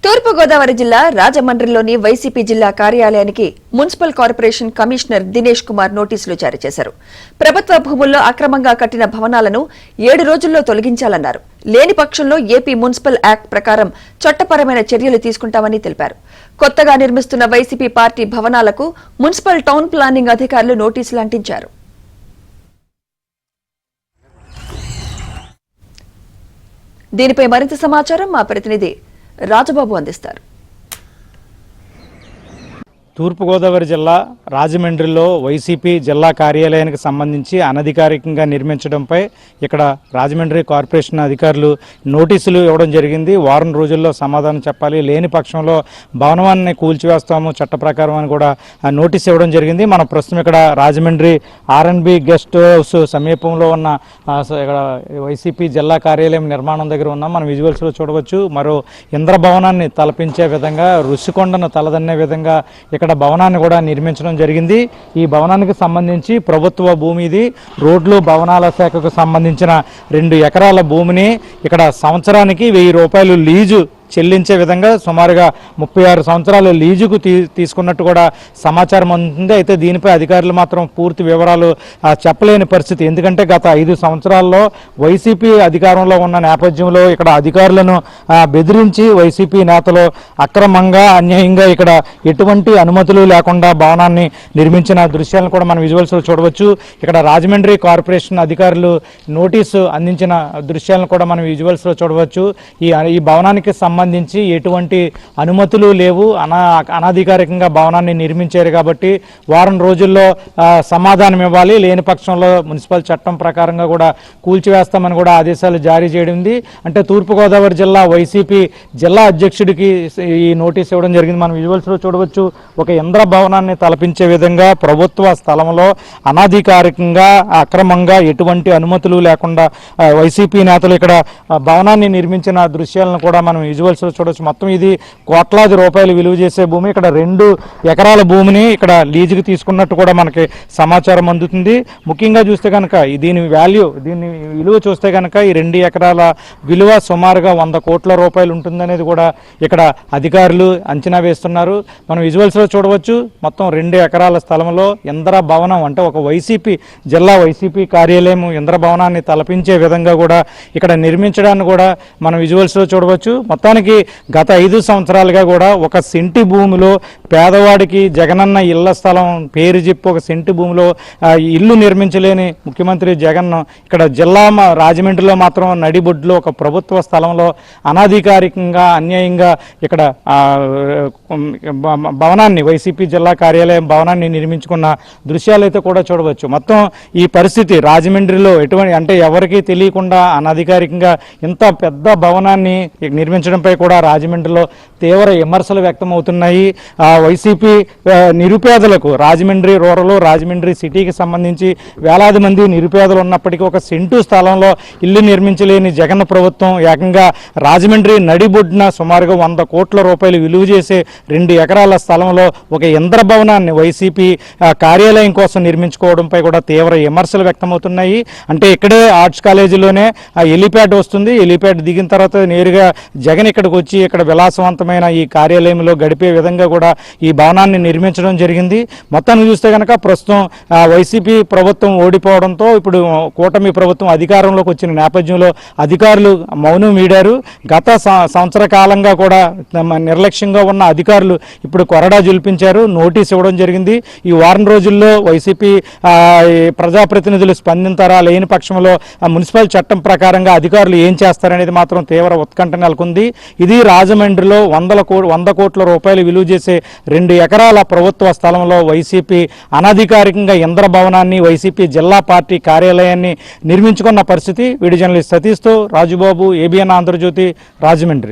తూర్పుగోదావరి జిల్లా రాజమండ్రిలోని వైసీపీ జిల్లా కార్యాలయానికి municipal corporation commissioner Dinesh Kumar నోటీసులు జారీ చేశారు. ప్రభుత్వ భూముల్లో అక్రమంగా కట్టిన భవనాలను 7 రోజుల్లో తొలగించాలన్నారు. లేని పక్షంలో ఏపీ మున్సిపల్ యాక్ట్ ప్రకారం చట్టపరమైన చర్యలు తీసుకుంటామని తెలిపారు. కొత్తగా నిర్మిస్తున్న వైసీపీ పార్టీ భవనాలకు మున్సిపల్ టౌన్ ప్లానింగ్ అధికారులు నోటీసులు అంటించారు. దీనిపై మరింత సమాచారం మా ప్రతినిధి రాజబాబు అందిస్తారు. తూర్పుగోదావరి జిల్లా రాజమండ్రిలో వైసీపీ జిల్లా కార్యాలయానికి సంబంధించి అనధికారికంగా నిర్మించడంపై ఇక్కడ రాజమండ్రి కార్పొరేషన్ అధికారులు నోటీసులు ఇవ్వడం జరిగింది. వారం రోజుల్లో సమాధానం చెప్పాలి, లేని పక్షంలో భవనాన్ని కూల్చివేస్తాము చట్ట ప్రకారం అని కూడా నోటీస్ ఇవ్వడం జరిగింది. మనం ప్రస్తుతం ఇక్కడ రాజమండ్రి R&B గెస్ట్ హౌస్ సమీపంలో ఉన్న ఇక్కడ వైసీపీ జిల్లా కార్యాలయం నిర్మాణం దగ్గర ఉన్నాం. మనం విజువల్స్లో చూడవచ్చు. మరో ఇంద్రభవనాన్ని తలపించే విధంగా ఋషికొండను తలదన్నే విధంగా ఇక్కడ భవనాన్ని కూడా నిర్మించడం జరిగింది. ఈ భవనానికి సంబంధించి ప్రభుత్వ భూమి ఇది. రోడ్లు భవనాల శాఖకు సంబంధించిన 2 ఎకరాల భూమిని ఇక్కడ సంవత్సరానికి 1000 రూపాయలు లీజు చెల్లించే విధంగా సుమారుగా 36 సంవత్సరాలు లీజుకు తీసుకున్నట్టు కూడా సమాచారం అందుతుంది. అయితే దీనిపై అధికారులు మాత్రం పూర్తి వివరాలు చెప్పలేని పరిస్థితి. ఎందుకంటే గత 5 సంవత్సరాల్లో వైసీపీ అధికారంలో ఉన్న నేపథ్యంలో ఇక్కడ అధికారులను బెదిరించి వైసీపీ నేతలు అక్రమంగా అన్యాయంగా ఇక్కడ ఎటువంటి అనుమతులు లేకుండా భవనాన్ని నిర్మించిన దృశ్యాలను కూడా మనం విజువల్స్లో చూడవచ్చు. ఇక్కడ రాజమండ్రి కార్పొరేషన్ అధికారులు నోటీసు అందించిన దృశ్యాలను కూడా మనం విజువల్స్లో చూడవచ్చు. ఈ భవనానికి సంబంధించి ఎటువంటి అనుమతులు లేవు, అనధికారికంగా భవనాన్ని నిర్మించారు కాబట్టి వారం రోజుల్లో సమాధానం ఇవ్వాలి, లేని పక్షంలో మున్సిపల్ చట్టం ప్రకారంగా కూడా కూల్చివేస్తామని కూడా ఆదేశాలు జారీ చేయడింది. అంటే తూర్పుగోదావరి జిల్లా వైసీపీ జిల్లా అధ్యక్షుడికి ఈ నోటీస్ ఇవ్వడం జరిగింది. మనం విజువల్స్లో చూడవచ్చు. ఒక ఇంద్ర భవనాన్ని తలపించే విధంగా ప్రభుత్వ స్థలంలో అనధికారికంగా అక్రమంగా ఎటువంటి అనుమతులు లేకుండా వైసీపీ నేతలు ఇక్కడ భవనాన్ని నిర్మించిన దృశ్యాలను కూడా మనం విజువల్స్లో చూడవచ్చు. మొత్తం ఇది కోట్లాది రూపాయలు విలువ చేసే భూమి. ఇక్కడ 2 ఎకరాల భూమిని ఇక్కడ లీజుకి తీసుకున్నట్టు కూడా మనకి సమాచారం అందుతుంది. ముఖ్యంగా చూస్తే కనుక దీని విలువ చూస్తే కనుక ఈ 2 ఎకరాల విలువ సుమారుగా 100 కోట్ల రూపాయలు ఉంటుందనేది కూడా ఇక్కడ అధికారులు అంచనా వేస్తున్నారు. మనం విజువల్స్లో చూడవచ్చు. మొత్తం 2 ఎకరాల స్థలంలో ఇంద్ర భవనం అంటే ఒక జిల్లా వైసీపీ కార్యాలయం ఇంద్ర భవనాన్ని తలపించే విధంగా కూడా ఇక్కడ నిర్మించడాన్ని కూడా మనం విజువల్స్లో చూడవచ్చు. మొత్తానికి గత 5 సంవత్సరాలుగా కూడా ఒక సెంటి భూమిలో పేదవాడికి జగనన్న ఇళ్ల స్థలం పేరు చెప్పి ఒక సెంటి భూమిలో ఇల్లు నిర్మించలేని ముఖ్యమంత్రి జగన్ ఇక్కడ జిల్లా రాజమండ్రిలో మాత్రం నడిబొడ్లో ఒక ప్రభుత్వ స్థలంలో అనధికారికంగా అన్యాయంగా ఇక్కడ భవనాన్ని వైసీపీ జిల్లా కార్యాలయం భవనాన్ని నిర్మించుకున్న దృశ్యాలు అయితే కూడా చూడవచ్చు. మొత్తం ఈ పరిస్థితి రాజమండ్రిలో ఎటువంటి అంటే ఎవరికీ తెలియకుండా అనధికారికంగా ఇంత పెద్ద భవనాన్ని నిర్మించడంపై కూడా రాజమండ్రిలో తీవ్ర విమర్శలు వ్యక్తమవుతున్నాయి. వైసీపీ నిరుపేదలకు రాజమండ్రి రూరల్ రాజమండ్రి సిటీకి సంబంధించి వేలాది మంది నిరుపేదలు ఉన్నప్పటికీ ఒక సెంటు స్థలంలో ఇల్లు నిర్మించలేని జగన్ ప్రభుత్వం ఏకంగా రాజమండ్రి నడిబొడ్డున సుమారుగా 100 కోట్ల రూపాయలు విలువ చేసే 2 ఎకరాల స్థలంలో ఒక ఇంద్రభవనాన్ని వైసీపీ కార్యాలయం కోసం నిర్మించుకోవడంపై కూడా తీవ్ర విమర్శలు వ్యక్తమవుతున్నాయి. అంటే ఇక్కడే ఆర్ట్స్ కాలేజీలోనే హెలీప్యాడ్ వస్తుంది. హెలీప్యాడ్ దిగిన తర్వాత నేరుగా జగన్ ఇక్కడికి వచ్చి ఇక్కడ విలాసవంతమైన ఈ కార్యాలయంలో గడిపే విధంగా కూడా ఈ భవనాన్ని నిర్మించడం జరిగింది. మొత్తాన్ని చూస్తే కనుక ప్రస్తుతం వైసీపీ ప్రభుత్వం ఓడిపోవడంతో ఇప్పుడు కూటమి ప్రభుత్వం అధికారంలోకి వచ్చిన నేపథ్యంలో అధికారులు మౌనం వీడారు. గత సంవత్సర కాలంగా కూడా నిర్లక్ష్యంగా ఉన్న అధికారులు ఇప్పుడు కొరడా జుల్పించారు, నోటీస్ ఇవ్వడం జరిగింది. ఈ వారం రోజుల్లో వైసీపీ ప్రజాప్రతినిధులు స్పందించారా, లేని పక్షంలో మున్సిపల్ చట్టం ప్రకారంగా అధికారులు ఏం చేస్తారనేది మాత్రం తీవ్ర ఉత్కంఠ నెలకొంది. ఇది రాజమండ్రిలో 100 కోట్ల రూపాయలు విలువ చేసే 2 ఎకరాల ప్రభుత్వ స్థలంలో వైసీపీ అనధికారికంగా ఇంద్రభవనాన్ని వైసీపీ జిల్లా పార్టీ కార్యాలయాన్ని నిర్మించుకున్న పరిస్థితి. వీడియో జర్నలిస్ట్ సతీష్తో రాజుబాబు, ABN ఆంధ్రజ్యోతి, రాజమండ్రి.